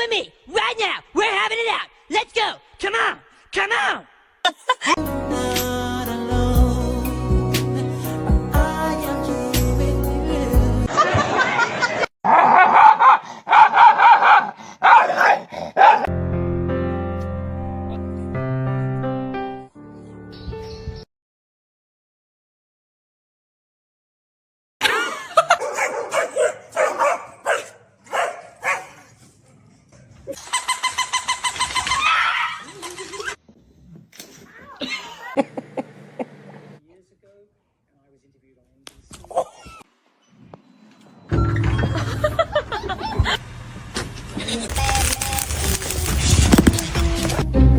with me right now. We're having it out. Let's go. Come on. Come on. Years ago, and I was interviewed on NBC.